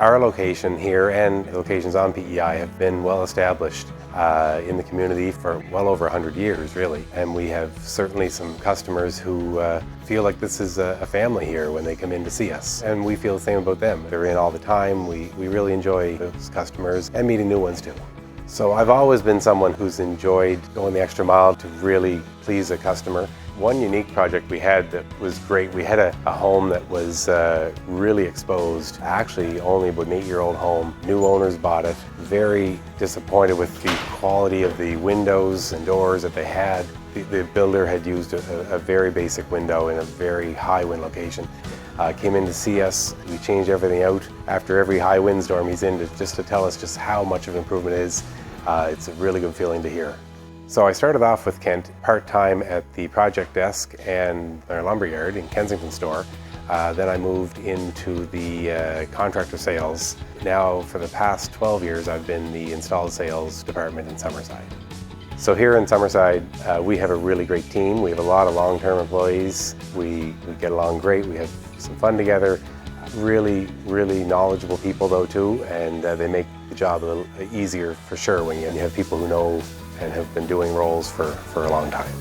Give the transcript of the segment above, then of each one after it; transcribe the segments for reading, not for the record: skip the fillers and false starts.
Our location here and locations on PEI have been well established in the community for well over 100 years, really. And we have certainly some customers who feel like this is a family here when they come in to see us. And we feel the same about them. They're in all the time. We really enjoy those customers and meeting new ones too. So I've always been someone who's enjoyed going the extra mile to really please a customer. One unique project we had that was great, we had a home that was really exposed, actually only about an 8-year-old home. New owners bought it, very disappointed with the quality of the windows and doors that they had. The builder had used a very basic window in a very high wind location. Came in to see us, we changed everything out. After every high windstorm he's in just to tell us just how much of an improvement it is. It's a really good feeling to hear. So I started off with Kent part-time at the project desk and our lumberyard in Kensington store. Then I moved into the contractor sales. Now for the past 12 years I've been the installed sales department in Summerside. So here in Summerside we have a really great team. We have a lot of long-term employees. We get along great. We have some fun together. Really knowledgeable people though too, and they make the job a little easier for sure when you have people who know and have been doing roles for a long time.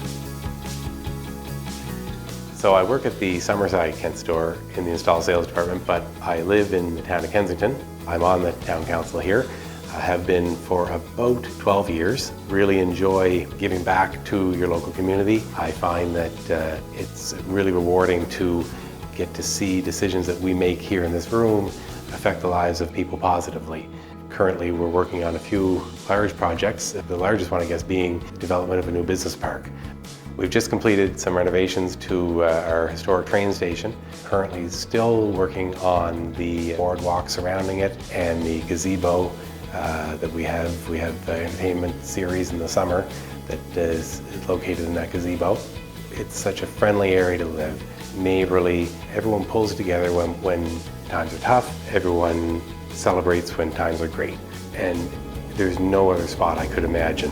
So I work at the Summerside Kent store in the install sales department, but I live in the town of Kensington. I'm on the town council here. I have been for about 12 years. Really enjoy giving back to your local community. I find that it's really rewarding to get to see decisions that we make here in this room affect the lives of people positively. Currently, we're working on a few large projects, the largest one, I guess, being development of a new business park. We've just completed some renovations to our historic train station. Currently still working on the boardwalk surrounding it and the gazebo that we have. We have the entertainment series in the summer that is located in that gazebo. It's such a friendly area to live. Neighborly, everyone pulls together when times are tough. Everyone celebrates when times are great. And there's no other spot I could imagine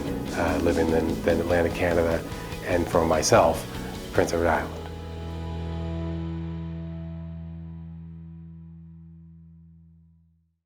living than Atlantic Canada, and for myself, Prince Edward Island.